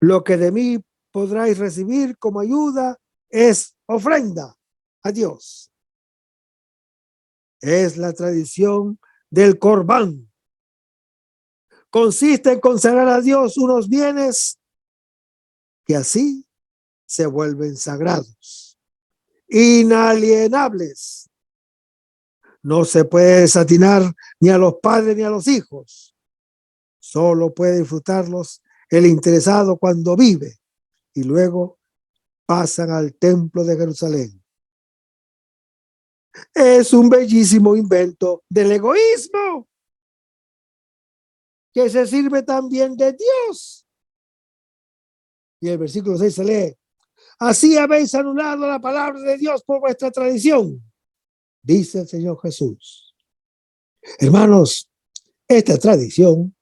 lo que de mí podráis recibir como ayuda es ofrenda a Dios. Es la tradición del Corbán. Consiste en consagrar a Dios unos bienes que así se vuelven sagrados, inalienables. No se puede desatinar ni a los padres ni a los hijos. Solo puede disfrutarlos el interesado cuando vive y luego pasan al templo de Jerusalén. Es un bellísimo invento del egoísmo que se sirve también de Dios. Y el versículo 6 se lee: así habéis anulado la palabra de Dios por vuestra tradición, dice el Señor Jesús. Hermanos, esta tradición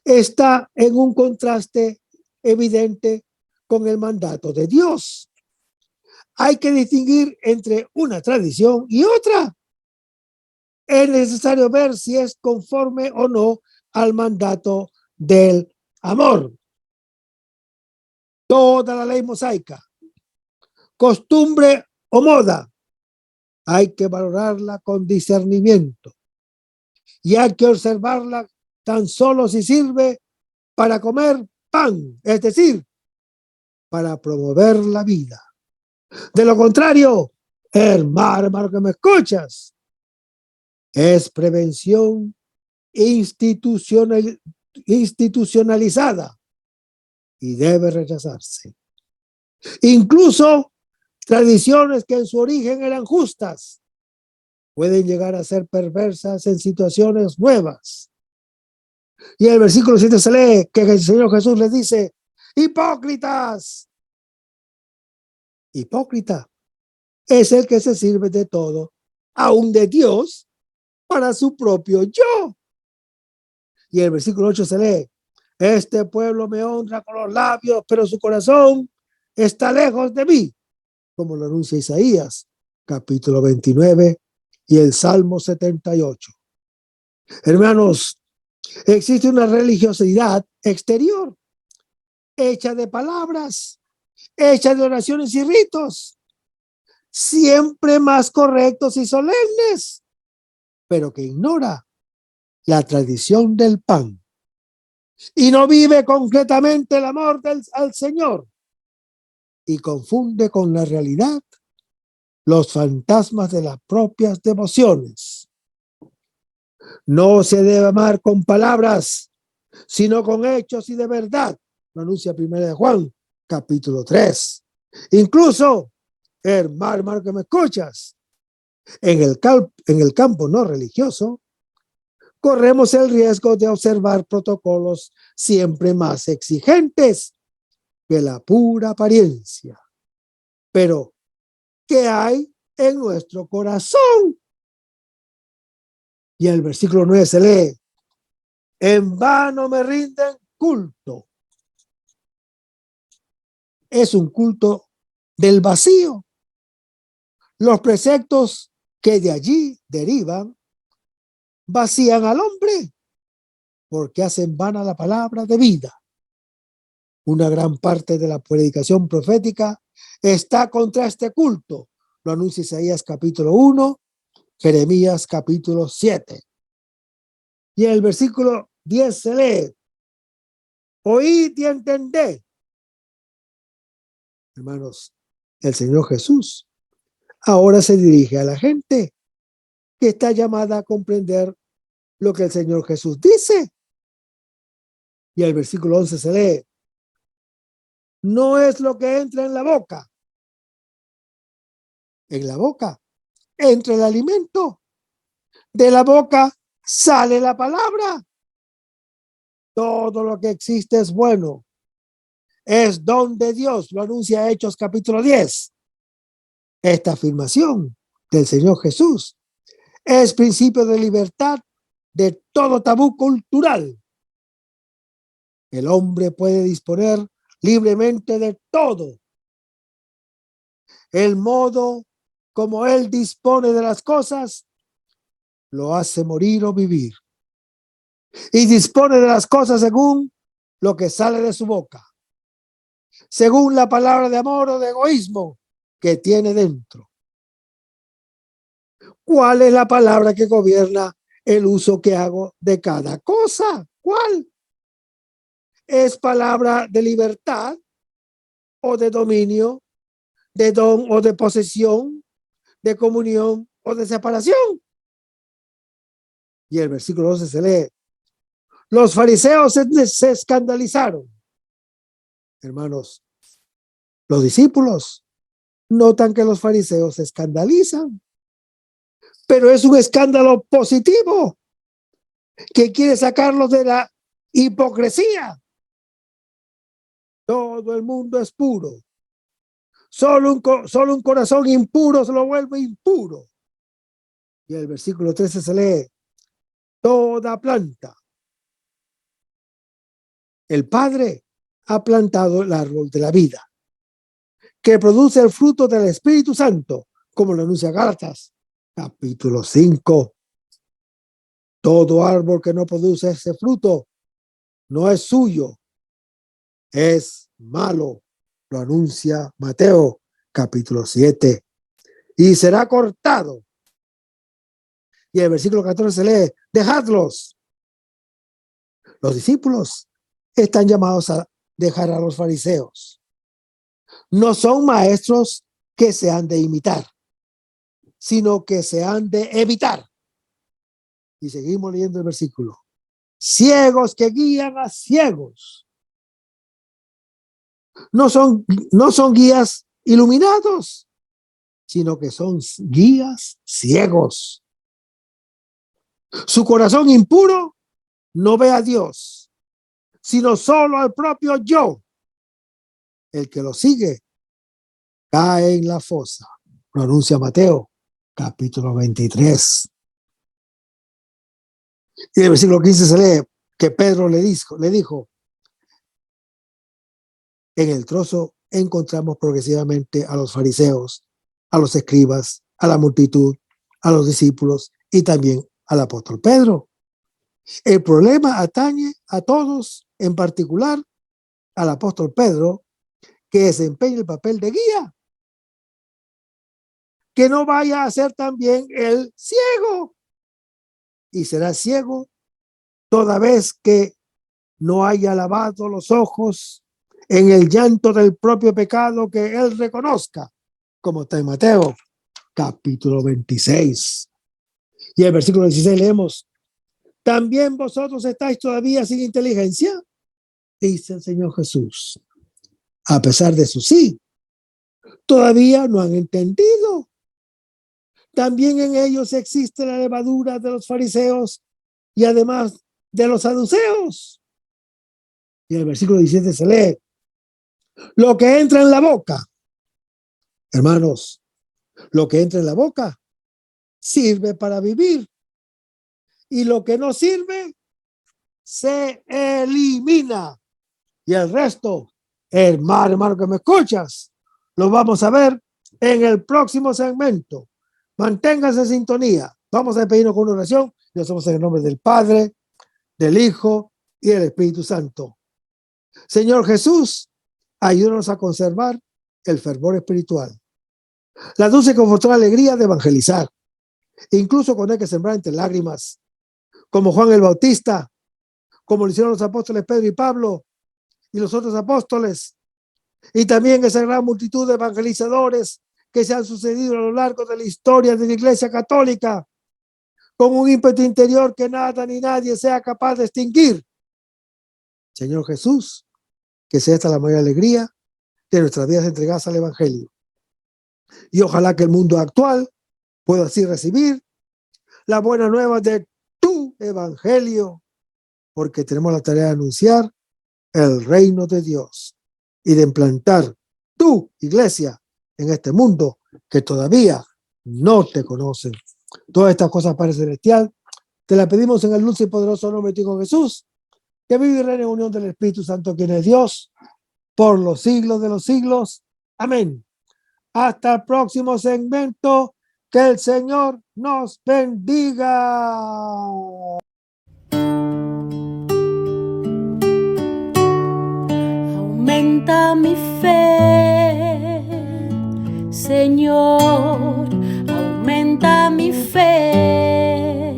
está en un contraste evidente con el mandato de Dios. Hay que distinguir entre una tradición y otra. Es necesario ver si es conforme o no al mandato del amor. Toda la ley mosaica, costumbre o moda, hay que valorarla con discernimiento y hay que observarla tan solo si sirve para comer pan, es decir, para promover la vida. De lo contrario, hermano que me escuchas, es prevención institucionalizada y debe rechazarse. Incluso tradiciones que en su origen eran justas pueden llegar a ser perversas en situaciones nuevas. Y en el versículo 7 se lee que el Señor Jesús les dice: hipócritas. Hipócrita es el que se sirve de todo, aun de Dios, para su propio yo. Y en el versículo 8 se lee: este pueblo me honra con los labios, pero su corazón está lejos de mí, como lo anuncia Isaías, capítulo 29 y el Salmo 78. Hermanos, existe una religiosidad exterior, hecha de palabras, hecha de oraciones y ritos, siempre más correctos y solemnes, pero que ignora la tradición del pan y no vive concretamente el amor al Señor y confunde con la realidad los fantasmas de las propias devociones. No se debe amar con palabras, sino con hechos y de verdad, lo anuncia 1 de Juan, capítulo 3. Incluso, hermano que me escuchas, en el campo no religioso, corremos el riesgo de observar protocolos siempre más exigentes que la pura apariencia. Pero, ¿qué hay en nuestro corazón? Y en el versículo 9 se lee: en vano me rinden culto. Es un culto del vacío. Los preceptos que de allí derivan vacían al hombre porque hacen vana la palabra de vida. Una gran parte de la predicación profética está contra este culto. Lo anuncia Isaías capítulo 1, Jeremías capítulo 7. Y en el versículo 10 se lee: oíd y entended. Hermanos, el Señor Jesús ahora se dirige a la gente que está llamada a comprender lo que el Señor Jesús dice. Y el versículo 11 se lee: no es lo que entra en la boca. En la boca entra el alimento. De la boca sale la palabra. Todo lo que existe es bueno. Es don de Dios. Lo anuncia Hechos capítulo 10. Esta afirmación del Señor Jesús es principio de libertad de todo tabú cultural. El hombre puede disponer libremente de todo. El modo como él dispone de las cosas lo hace morir o vivir. Y dispone de las cosas según lo que sale de su boca, según la palabra de amor o de egoísmo que tiene dentro. ¿Cuál es la palabra que gobierna el uso que hago de cada cosa? ¿Cuál? ¿Es palabra de libertad o de dominio, de don o de posesión, de comunión o de separación? Y el versículo 12 se lee: los fariseos se escandalizaron. Hermanos, los discípulos notan que los fariseos se escandalizan, pero es un escándalo positivo que quiere sacarlos de la hipocresía. Todo el mundo es puro. Solo un corazón impuro se lo vuelve impuro. Y el versículo 13 se lee: toda planta. El Padre ha plantado el árbol de la vida, que produce el fruto del Espíritu Santo, como lo anuncia Gálatas, capítulo 5. Todo árbol que no produce ese fruto no es suyo, es malo, lo anuncia Mateo, capítulo 7. Y será cortado. Y el versículo 14 se lee: dejadlos. Los discípulos están llamados a dejar a los fariseos. No son maestros que se han de imitar, sino que se han de evitar. Y seguimos leyendo el versículo: ciegos que guían a ciegos. No son guías iluminados, sino que son guías ciegos. Su corazón impuro no ve a Dios, sino solo al propio yo. El que lo sigue cae en la fosa. Lo anuncia Mateo, capítulo 23. Y en el versículo 15 se lee que Pedro le dijo: en el trozo encontramos progresivamente a los fariseos, a los escribas, a la multitud, a los discípulos y también al apóstol Pedro. El problema atañe a todos, en particular al apóstol Pedro, que desempeña el papel de guía. Que no vaya a ser también el ciego. Y será ciego toda vez que no haya lavado los ojos en el llanto del propio pecado que él reconozca, como está en Mateo, capítulo 26. Y el versículo 16 leemos: ¿también vosotros estáis todavía sin inteligencia? Dice el Señor Jesús. A pesar de su sí, todavía no han entendido. También en ellos existe la levadura de los fariseos y además de los saduceos. Y el versículo 17 se lee: lo que entra en la boca, hermanos, lo que entra en la boca sirve para vivir, y lo que no sirve se elimina. Y el resto, hermano que me escuchas, lo vamos a ver en el próximo segmento. Manténgase en sintonía. Vamos a despedirnos con una oración. Lo hacemos en el nombre del Padre, del Hijo y del Espíritu Santo. Señor Jesús, ayúdanos a conservar el fervor espiritual, la dulce y confortable alegría de evangelizar, incluso cuando hay que sembrar entre lágrimas, como Juan el Bautista, como lo hicieron los apóstoles Pedro y Pablo y los otros apóstoles, y también esa gran multitud de evangelizadores que se han sucedido a lo largo de la historia de la Iglesia Católica, con un ímpetu interior que nada ni nadie sea capaz de extinguir. Señor Jesús, que sea esta la mayor alegría de nuestras vidas entregadas al Evangelio. Y ojalá que el mundo actual pueda así recibir la buena nueva de tu Evangelio, porque tenemos la tarea de anunciar el reino de Dios y de implantar tu iglesia en este mundo que todavía no te conocen. Todas estas cosas, Padre Celestial, te las pedimos en el dulce y poderoso nombre de tu Hijo Jesús, que vive y reina en unión del Espíritu Santo, quien es Dios, por los siglos de los siglos. Amén. Hasta el próximo segmento. Que el Señor nos bendiga. Aumenta mi fe, Señor, aumenta mi fe.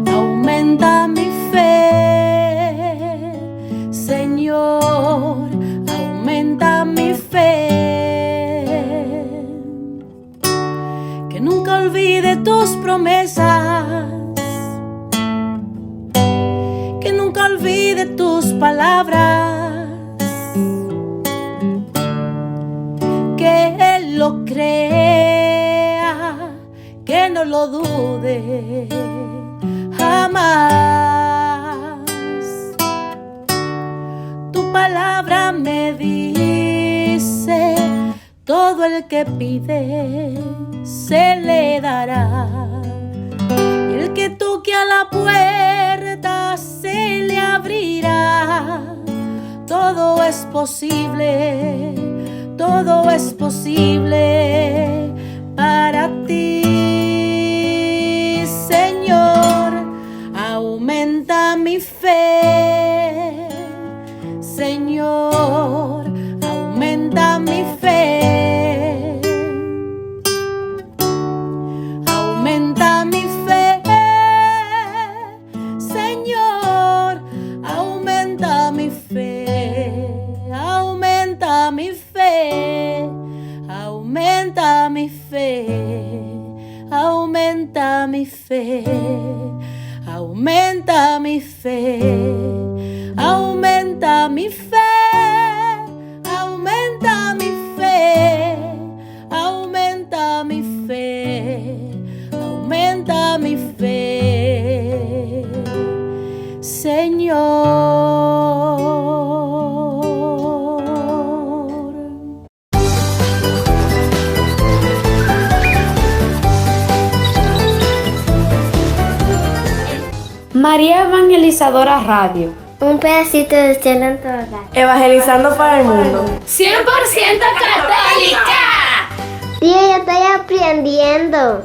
Aumenta mi fe, Señor, aumenta mi fe. Que nunca olvide tus promesas, que nunca olvide tus palabras, que Él lo crea, que no lo dude jamás. Tu palabra me dice: todo el que pide se le dará, y el que toque a la puerta se le abrirá. Todo es posible, todo es posible para ti, Señor. Aumenta mi fe, Señor, aumenta mi fe. Aumenta mi fe, Señor, aumenta mi fe. Aumenta mi fe, aumenta mi fe, aumenta mi fe, aumenta mi fe, aumenta mi fe, aumenta mi fe, aumenta mi fe, aumenta mi fe, Señor. María Evangelizadora Radio. Un pedacito de cielo en tu hogar. Evangelizando para el mundo. 100% católica. Tío, yo estoy aprendiendo.